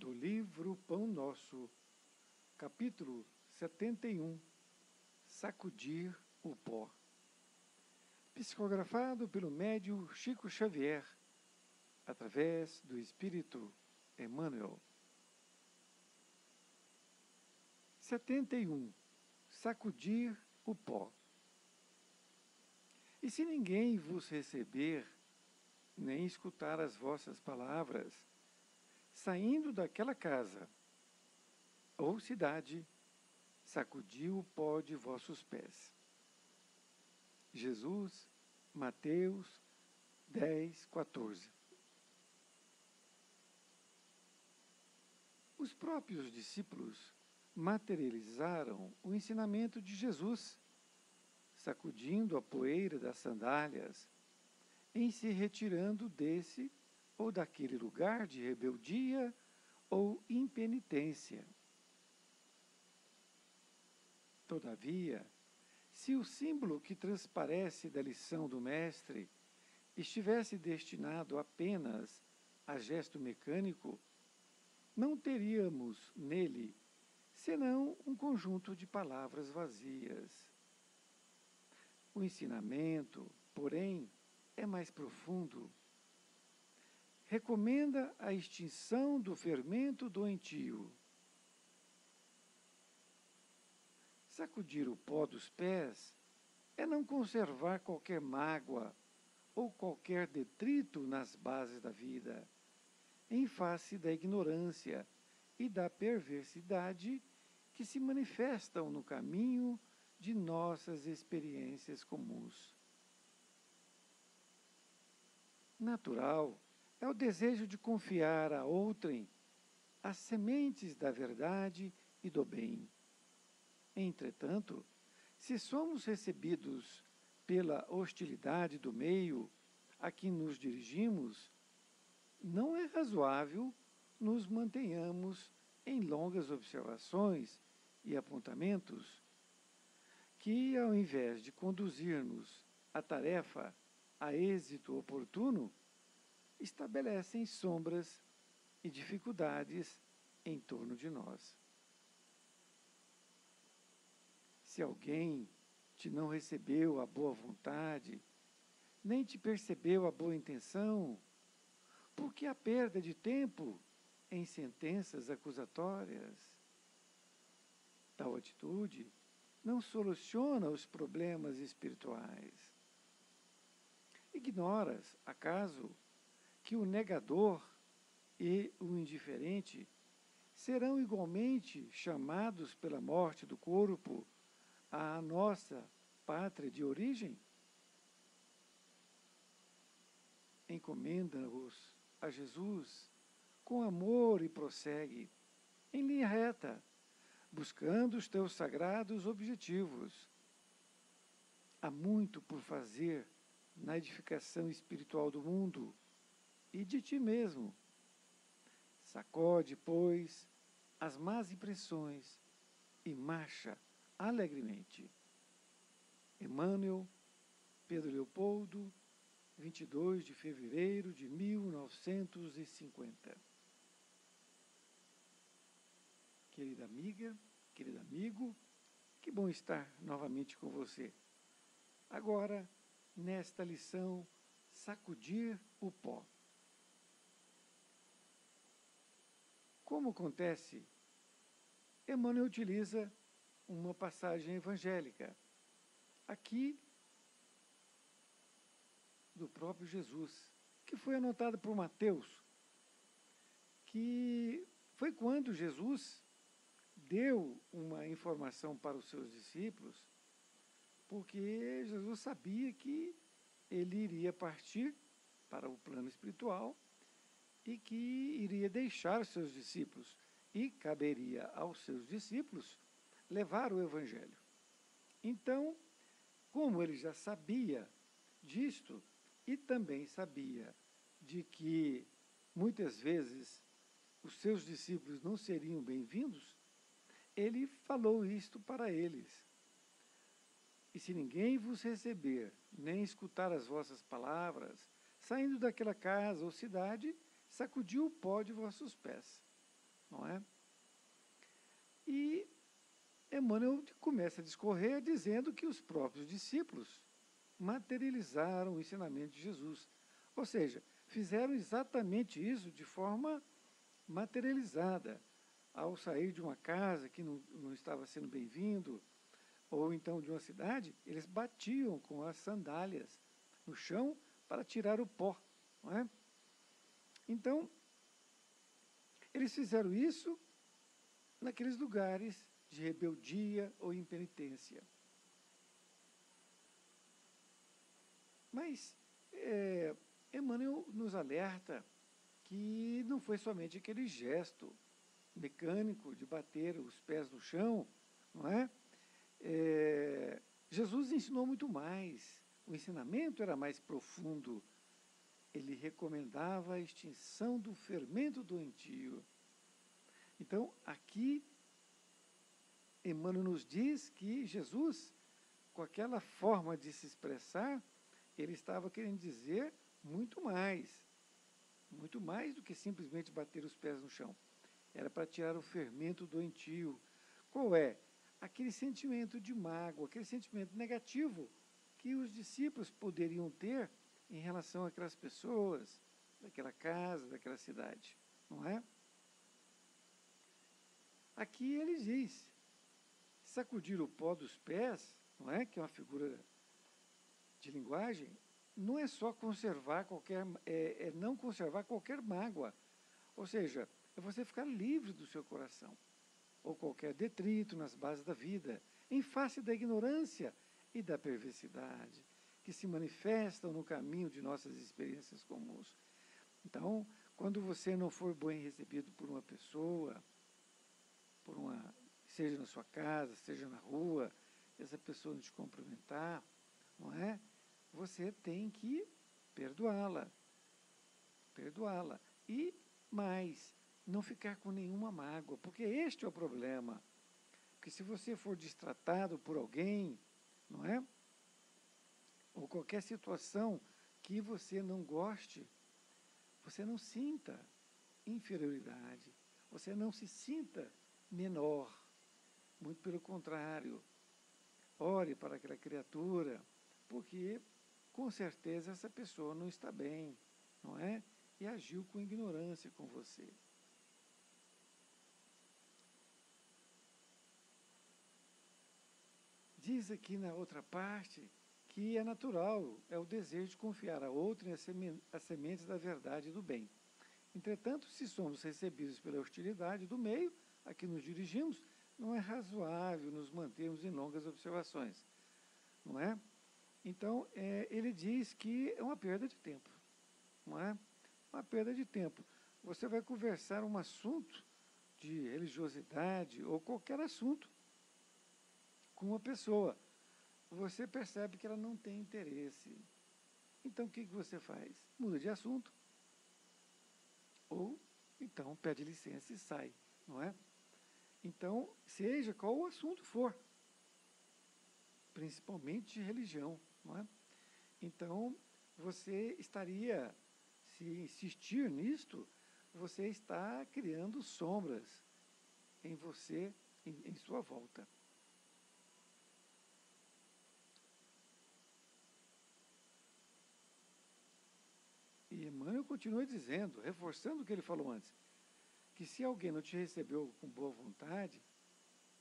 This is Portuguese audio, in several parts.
do livro Pão Nosso, capítulo 71, Sacudir o Pó. Psicografado pelo médium Chico Xavier, através do Espírito Emmanuel. 71. Sacudir o pó. E se ninguém vos receber, nem escutar as vossas palavras, saindo daquela casa ou cidade, sacudi o pó de vossos pés. Jesus, Mateus 10:14. Os próprios discípulos materializaram o ensinamento de Jesus, sacudindo a poeira das sandálias, em se retirando desse ou daquele lugar de rebeldia ou impenitência. Todavia, se o símbolo que transparece da lição do Mestre estivesse destinado apenas a gesto mecânico, não teríamos nele senão um conjunto de palavras vazias. O ensinamento, porém, é mais profundo. Recomenda a extinção do fermento doentio. Sacudir o pó dos pés é não conservar qualquer mágoa ou qualquer detrito nas bases da vida, em face da ignorância e da perversidade que se manifestam no caminho de nossas experiências comuns. Natural é o desejo de confiar a outrem as sementes da verdade e do bem. Entretanto, se somos recebidos pela hostilidade do meio a que nos dirigimos, não é razoável nos mantenhamos em longas observações e apontamentos que, ao invés de conduzir-nos a tarefa a êxito oportuno, estabelecem sombras e dificuldades em torno de nós. Se alguém te não recebeu a boa vontade, nem te percebeu a boa intenção, por que a perda de tempo em sentenças acusatórias? Tal atitude não soluciona os problemas espirituais. Ignoras, acaso, que o negador e o indiferente serão igualmente chamados pela morte do corpo à nossa pátria de origem? Encomenda-os a Jesus com amor e prossegue, em linha reta, buscando os teus sagrados objetivos. Há muito por fazer na edificação espiritual do mundo e de ti mesmo. Sacode, pois, as más impressões e marcha alegremente. Emmanuel, Pedro Leopoldo, 22 de fevereiro de 1950. Querida amiga, querido amigo, que bom estar novamente com você. Agora, nesta lição, sacudir o pó. Como acontece? Emmanuel utiliza uma passagem evangélica, aqui do próprio Jesus, que foi anotada por Mateus, que foi quando Jesus deu uma informação para os seus discípulos, porque Jesus sabia que ele iria partir para o plano espiritual e que iria deixar os seus discípulos, e caberia aos seus discípulos levar o Evangelho. Então, como ele já sabia disto, e também sabia de que muitas vezes os seus discípulos não seriam bem-vindos, ele falou isto para eles. E se ninguém vos receber, nem escutar as vossas palavras, saindo daquela casa ou cidade, sacudiu o pó de vossos pés. não é? E Emmanuel começa a discorrer dizendo que os próprios discípulos materializaram o ensinamento de Jesus. Ou seja, fizeram exatamente isso de forma materializada. Ao sair de uma casa que não estava sendo bem-vindo, ou então de uma cidade, eles batiam com as sandálias no chão para tirar o pó. Não é? Então, eles fizeram isso naqueles lugares de rebeldia ou impenitência. Mas Emmanuel nos alerta que não foi somente aquele gesto mecânico de bater os pés no chão, não é? Jesus ensinou muito mais. O ensinamento era mais profundo. Ele recomendava a extinção do fermento doentio. Então, aqui, Emmanuel nos diz que Jesus, com aquela forma de se expressar, ele estava querendo dizer muito mais do que simplesmente bater os pés no chão. Era para tirar o fermento doentio. Qual é? Aquele sentimento de mágoa, aquele sentimento negativo que os discípulos poderiam ter em relação àquelas pessoas, daquela casa, daquela cidade, não é? Aqui ele diz, sacudir o pó dos pés, não é? Que é uma figura de linguagem, não é só conservar não conservar qualquer mágoa. Ou seja, é você ficar livre do seu coração, ou qualquer detrito nas bases da vida, em face da ignorância e da perversidade, que se manifestam no caminho de nossas experiências comuns. Então, quando você não for bem recebido por uma pessoa, seja na sua casa, seja na rua, essa pessoa não te cumprimentar, não é? Você tem que perdoá-la. E mais, não ficar com nenhuma mágoa, porque este é o problema. Porque se você for destratado por alguém, não é? Ou qualquer situação que você não goste, você não sinta inferioridade, você não se sinta menor. Muito pelo contrário, ore para aquela criatura, porque com certeza essa pessoa não está bem, não é? E agiu com ignorância com você. Diz aqui na outra parte que é natural, é o desejo de confiar a outro as sementes da verdade e do bem. Entretanto, se somos recebidos pela hostilidade do meio a que nos dirigimos, não é razoável nos mantermos em longas observações, não é? Então, ele diz que é uma perda de tempo, não é? Uma perda de tempo. Você vai conversar um assunto de religiosidade ou qualquer assunto com uma pessoa. Você percebe que ela não tem interesse. Então, o que você faz? Muda de assunto. Ou, então, pede licença e sai, não é? Então, seja qual o assunto for, principalmente de religião, não é? Então, você estaria, se insistir nisto, você está criando sombras em você, em sua volta. E Emmanuel continua dizendo, reforçando o que ele falou antes, que se alguém não te recebeu com boa vontade,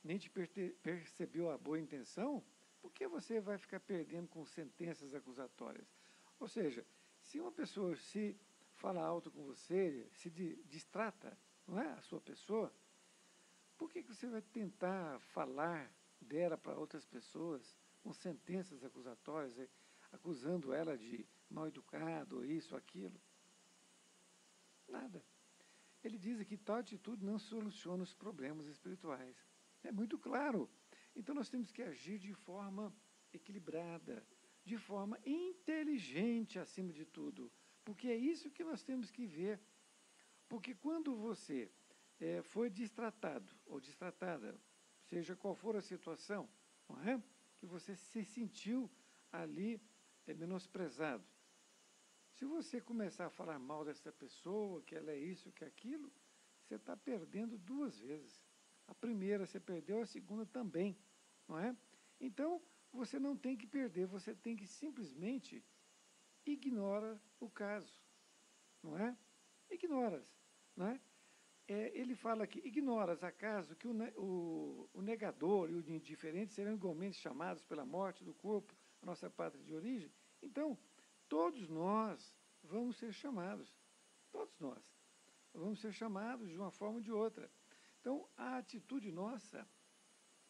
nem te percebeu a boa intenção, por que você vai ficar perdendo com sentenças acusatórias? Ou seja, se uma pessoa se fala alto com você, se distrata, não é, a sua pessoa, por que você vai tentar falar dela para outras pessoas com sentenças acusatórias, acusando ela de mal educado, ou isso, aquilo? Nada. Ele diz que tal atitude não soluciona os problemas espirituais. É muito claro. Então nós temos que agir de forma equilibrada, de forma inteligente acima de tudo, porque é isso que nós temos que ver. Porque quando você foi distratado ou distratada, seja qual for a situação, não é? Que você se sentiu ali menosprezado. Se você começar a falar mal dessa pessoa, que ela é isso, que é aquilo, você está perdendo duas vezes. A primeira você perdeu, a segunda também, não é? Então, você não tem que perder, você tem que simplesmente ignora o caso, não é? Ignoras, não é? Ele fala aqui, ignoras acaso que o negador e o indiferente serão igualmente chamados pela morte do corpo, a nossa pátria de origem? Então, todos nós vamos ser chamados, todos nós vamos ser chamados de uma forma ou de outra. Então, a atitude nossa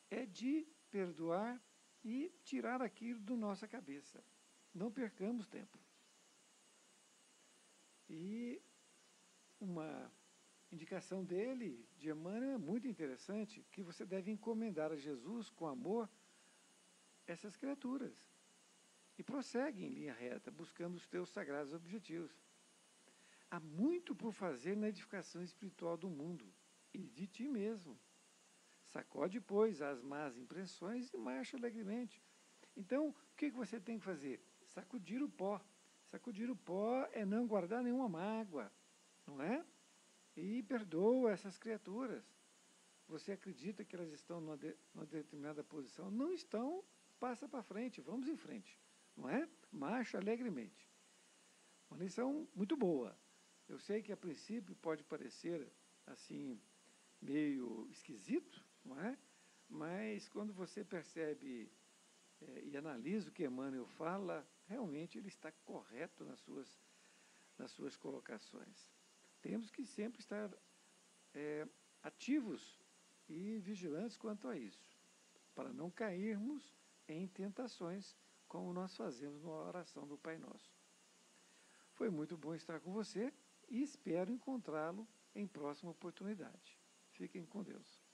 é de perdoar e tirar aquilo da nossa cabeça. Não percamos tempo. E uma indicação dele, de Emmanuel, é muito interessante, que você deve encomendar a Jesus com amor essas criaturas. E prossegue em linha reta, buscando os teus sagrados objetivos. Há muito por fazer na edificação espiritual do mundo e de ti mesmo. Sacode, pois, as más impressões e marcha alegremente. Então, o que você tem que fazer? Sacudir o pó. Sacudir o pó é não guardar nenhuma mágoa, não é? E perdoa essas criaturas. Você acredita que elas estão numa determinada posição? Não estão, passa para frente, vamos em frente, não é? Marcha alegremente. Uma lição muito boa. Eu sei que a princípio pode parecer assim, meio esquisito, não é? Mas quando você percebe e analisa o que Emmanuel fala, realmente ele está correto nas suas colocações. Temos que sempre estar ativos e vigilantes quanto a isso, para não cairmos em tentações, como nós fazemos na oração do Pai Nosso. Foi muito bom estar com você e espero encontrá-lo em próxima oportunidade. Fiquem com Deus.